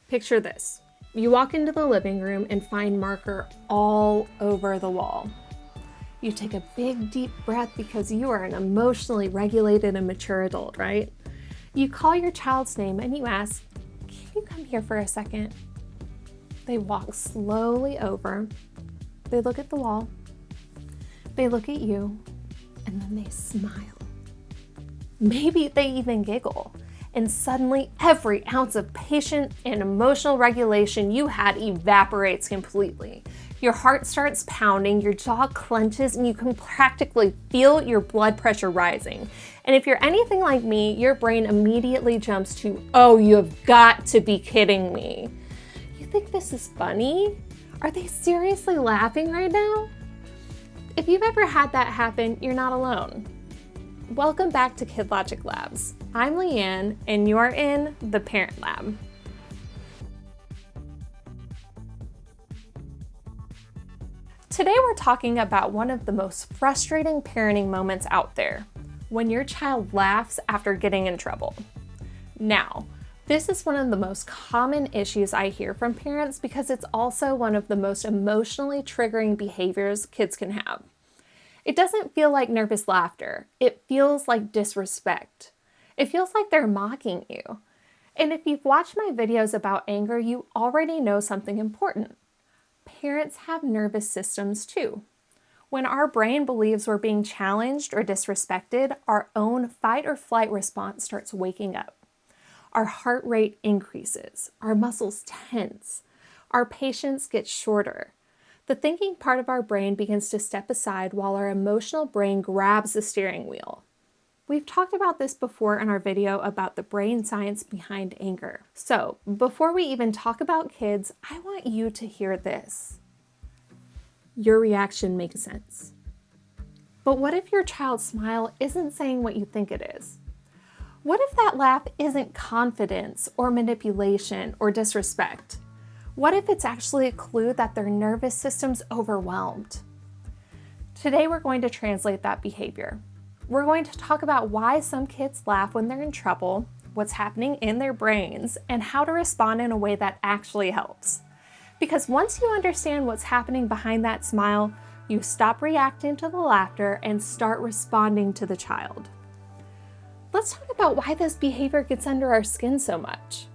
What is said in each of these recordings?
Picture this. You walk into the living room and find marker all over the wall. You take a big deep breath because you are an emotionally regulated and mature adult, right? You call your child's name and you ask, "Can you come here for a second?" They walk slowly over. They look at the wall. They look at you, and then they smile. Maybe they even giggle. And suddenly every ounce of patience and emotional regulation you had evaporates completely. Your heart starts pounding, your jaw clenches, and you can practically feel your blood pressure rising. And if you're anything like me, your brain immediately jumps to, "Oh, you have got to be kidding me." You think this is funny? Are they seriously laughing right now? If you've ever had that happen, you're not alone. Welcome back to Kid Logic Labs. I'm Leanne, and you're in the Parent Lab. Today we're talking about one of the most frustrating parenting moments out there, when your child laughs after getting in trouble. Now, this is one of the most common issues I hear from parents because it's also one of the most emotionally triggering behaviors kids can have. It doesn't feel like nervous laughter. It feels like disrespect. It feels like they're mocking you. And if you've watched my videos about anger, you already know something important. Parents have nervous systems too. When our brain believes we're being challenged or disrespected, our own fight or flight response starts waking up. Our heart rate increases. Our muscles tense. Our patience gets shorter. The thinking part of our brain begins to step aside while our emotional brain grabs the steering wheel. We've talked about this before in our video about the brain science behind anger. So, before we even talk about kids, I want you to hear this. Your reaction makes sense. But what if your child's smile isn't saying what you think it is? What if that laugh isn't confidence or manipulation or disrespect? What if it's actually a clue that their nervous system's overwhelmed? Today we're going to translate that behavior. We're going to talk about why some kids laugh when they're in trouble, what's happening in their brains, and how to respond in a way that actually helps. Because once you understand what's happening behind that smile, you stop reacting to the laughter and start responding to the child. Let's talk about why this behavior gets under our skin so much.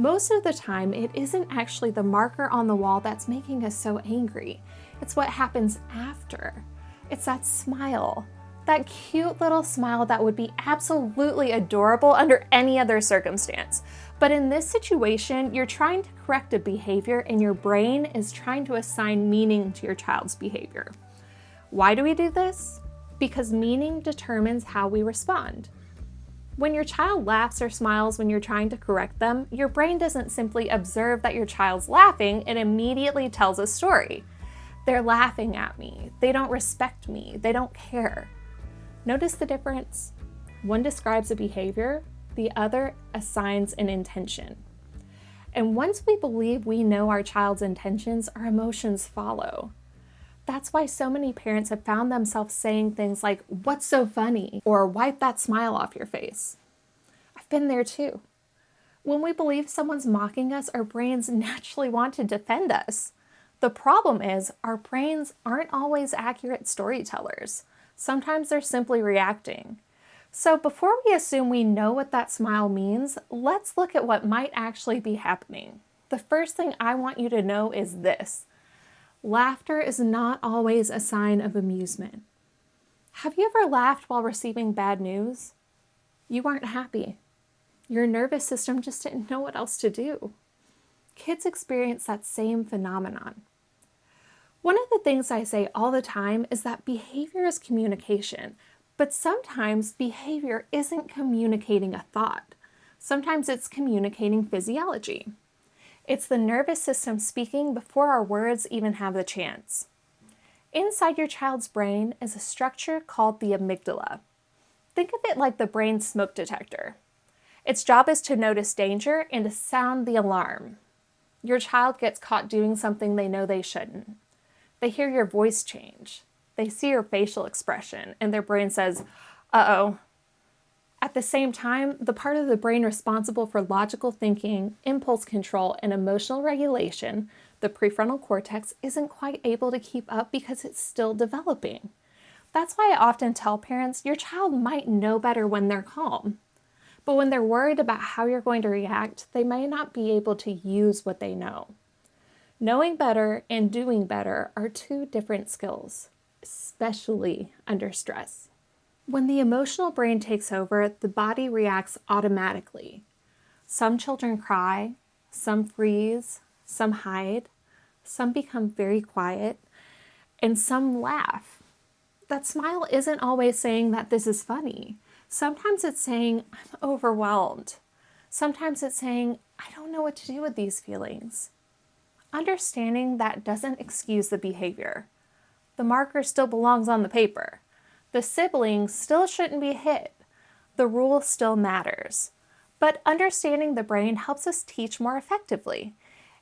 Most of the time, it isn't actually the marker on the wall that's making us so angry. It's what happens after. It's that smile, that cute little smile that would be absolutely adorable under any other circumstance. But in this situation, you're trying to correct a behavior and your brain is trying to assign meaning to your child's behavior. Why do we do this? Because meaning determines how we respond. When your child laughs or smiles when you're trying to correct them, your brain doesn't simply observe that your child's laughing, it immediately tells a story. They're laughing at me. They don't respect me. They don't care. Notice the difference? One describes a behavior, the other assigns an intention. And once we believe we know our child's intentions, our emotions follow. That's why so many parents have found themselves saying things like, "What's so funny?" or "Wipe that smile off your face." I've been there too. When we believe someone's mocking us, our brains naturally want to defend us. The problem is, our brains aren't always accurate storytellers. Sometimes they're simply reacting. So before we assume we know what that smile means, let's look at what might actually be happening. The first thing I want you to know is this. Laughter is not always a sign of amusement. Have you ever laughed while receiving bad news? You weren't happy. Your nervous system just didn't know what else to do. Kids experience that same phenomenon. One of the things I say all the time is that behavior is communication, but sometimes behavior isn't communicating a thought. Sometimes it's communicating physiology. It's the nervous system speaking before our words even have the chance. Inside your child's brain is a structure called the amygdala. Think of it like the brain's smoke detector. Its job is to notice danger and to sound the alarm. Your child gets caught doing something they know they shouldn't. They hear your voice change. They see your facial expression, and their brain says, "Uh-oh, At the same time, the part of the brain responsible for logical thinking, impulse control, and emotional regulation, the prefrontal cortex, isn't quite able to keep up because it's still developing. That's why I often tell parents your child might know better when they're calm. But when they're worried about how you're going to react, they may not be able to use what they know. Knowing better and doing better are two different skills, especially under stress. When the emotional brain takes over, the body reacts automatically. Some children cry, some freeze, some hide, some become very quiet, and some laugh. That smile isn't always saying that this is funny. Sometimes it's saying, I'm overwhelmed. Sometimes it's saying, I don't know what to do with these feelings. Understanding that doesn't excuse the behavior. The marker still belongs on the paper. The sibling still shouldn't be hit. The rule still matters. But understanding the brain helps us teach more effectively.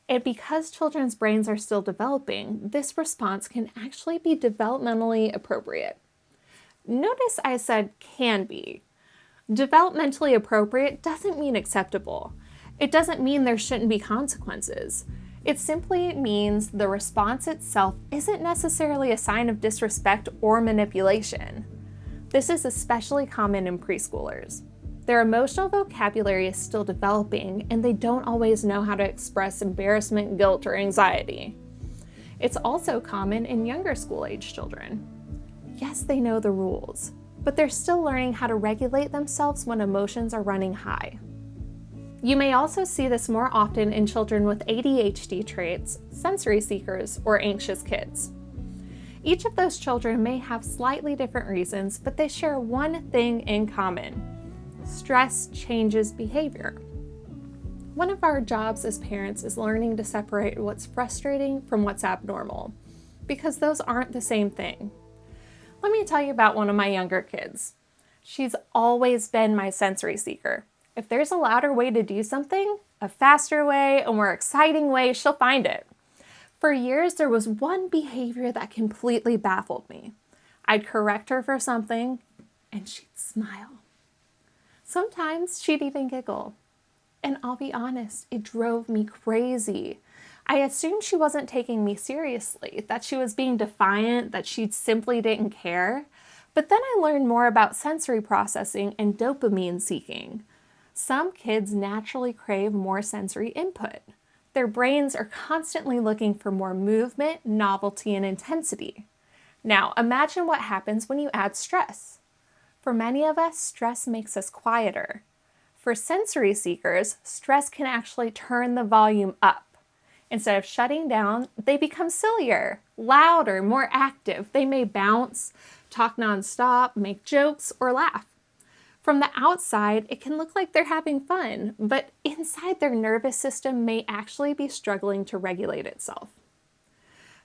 And because children's brains are still developing, this response can actually be developmentally appropriate. Notice I said can be. Developmentally appropriate doesn't mean acceptable. It doesn't mean there shouldn't be consequences. It simply means the response itself isn't necessarily a sign of disrespect or manipulation. This is especially common in preschoolers. Their emotional vocabulary is still developing, and they don't always know how to express embarrassment, guilt, or anxiety. It's also common in younger school-age children. Yes, they know the rules, but they're still learning how to regulate themselves when emotions are running high. You may also see this more often in children with ADHD traits, sensory seekers, or anxious kids. Each of those children may have slightly different reasons, but they share one thing in common. Stress changes behavior. One of our jobs as parents is learning to separate what's frustrating from what's abnormal, because those aren't the same thing. Let me tell you about one of my younger kids. She's always been my sensory seeker. If there's a louder way to do something, a faster way, a more exciting way, she'll find it. For years, there was one behavior that completely baffled me. I'd correct her for something, and she'd smile. Sometimes she'd even giggle. And I'll be honest, it drove me crazy. I assumed she wasn't taking me seriously, that she was being defiant, that she simply didn't care. But then I learned more about sensory processing and dopamine seeking. Some kids naturally crave more sensory input. Their brains are constantly looking for more movement, novelty, and intensity. Now, imagine what happens when you add stress. For many of us, stress makes us quieter. For sensory seekers, stress can actually turn the volume up. Instead of shutting down, they become sillier, louder, more active. They may bounce, talk nonstop, make jokes, or laugh. From the outside, it can look like they're having fun, but inside their nervous system may actually be struggling to regulate itself.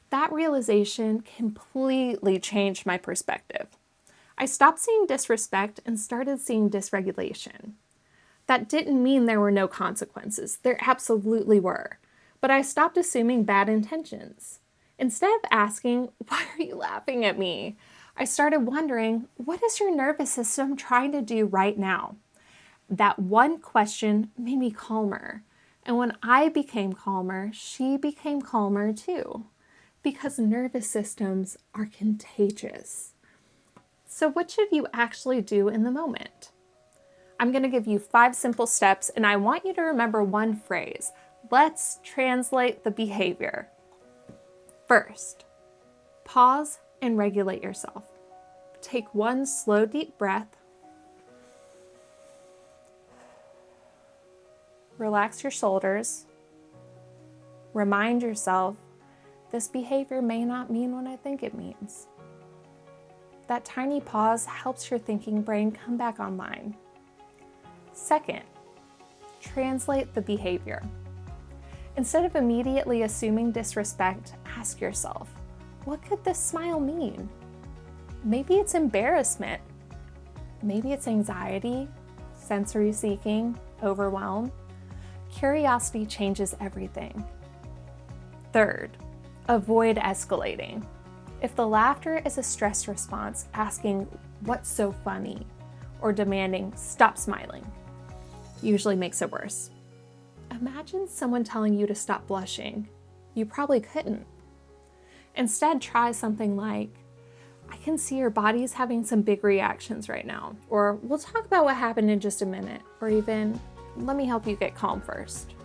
That realization completely changed my perspective. I stopped seeing disrespect and started seeing dysregulation. That didn't mean there were no consequences. There absolutely were. But I stopped assuming bad intentions. Instead of asking, "Why are you laughing at me?" I started wondering, what is your nervous system trying to do right now? That one question made me calmer. And when I became calmer, she became calmer too. Because nervous systems are contagious. So what should you actually do in the moment? I'm going to give you 5 simple steps, and I want you to remember one phrase. Let's translate the behavior. First, pause and regulate yourself. Take one slow, deep breath. Relax your shoulders. Remind yourself, this behavior may not mean what I think it means. That tiny pause helps your thinking brain come back online. Second, translate the behavior. Instead of immediately assuming disrespect, ask yourself, what could this smile mean? Maybe it's embarrassment. Maybe it's anxiety, sensory seeking, overwhelm. Curiosity changes everything. Third, avoid escalating. If the laughter is a stress response, asking, "What's so funny?" or demanding "stop smiling" usually makes it worse. Imagine someone telling you to stop blushing. You probably couldn't. Instead, try something like, "I can see your body's having some big reactions right now," or "we'll talk about what happened in just a minute," or even, "let me help you get calm first."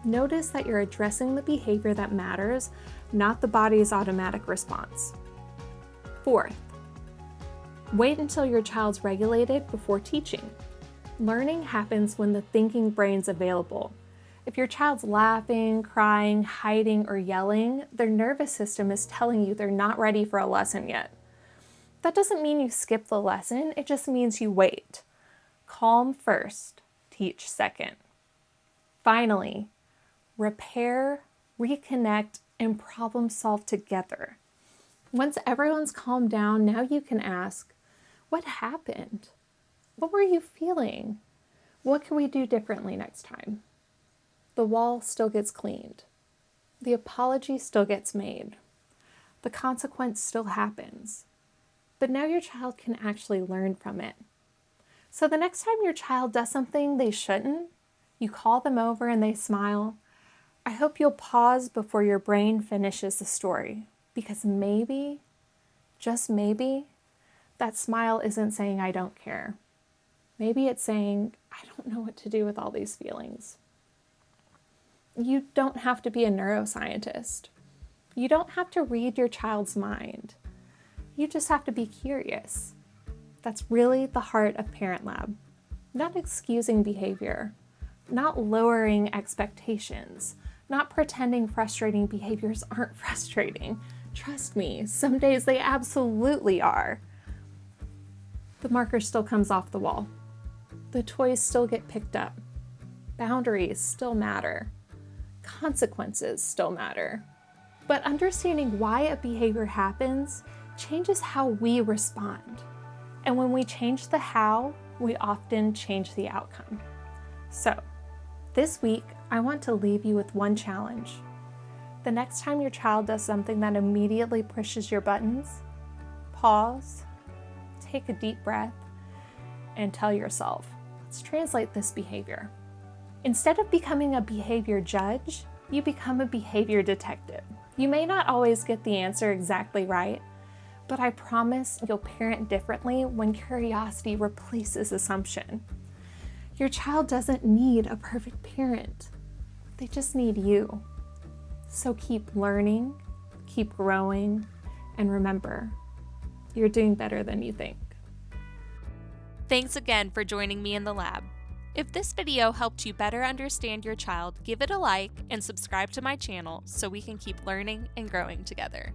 Notice that you're addressing the behavior that matters, not the body's automatic response. Fourth, wait until your child's regulated before teaching. Learning happens when the thinking brain's available. If your child's laughing, crying, hiding, or yelling, their nervous system is telling you they're not ready for a lesson yet. That doesn't mean you skip the lesson, it just means you wait. Calm first, teach second. Finally, repair, reconnect, and problem solve together. Once everyone's calmed down, now you can ask, what happened? What were you feeling? What can we do differently next time? The wall still gets cleaned. The apology still gets made. The consequence still happens. But now your child can actually learn from it. So the next time your child does something they shouldn't, you call them over and they smile, I hope you'll pause before your brain finishes the story, because maybe, just maybe, that smile isn't saying I don't care. Maybe it's saying I don't know what to do with all these feelings. You don't have to be a neuroscientist. You don't have to read your child's mind. You just have to be curious. That's really the heart of Parent Lab. Not excusing behavior, not lowering expectations, not pretending frustrating behaviors aren't frustrating. Trust me, some days they absolutely are. The marker still comes off the wall. The toys still get picked up. Boundaries still matter. Consequences still matter. But understanding why a behavior happens changes how we respond. And when we change the how, we often change the outcome. So, this week, I want to leave you with one challenge. The next time your child does something that immediately pushes your buttons, pause, take a deep breath, and tell yourself, let's translate this behavior. Instead of becoming a behavior judge, you become a behavior detective. You may not always get the answer exactly right, but I promise you'll parent differently when curiosity replaces assumption. Your child doesn't need a perfect parent. They just need you. So keep learning, keep growing, and remember, you're doing better than you think. Thanks again for joining me in the lab. If this video helped you better understand your child, give it a like and subscribe to my channel so we can keep learning and growing together.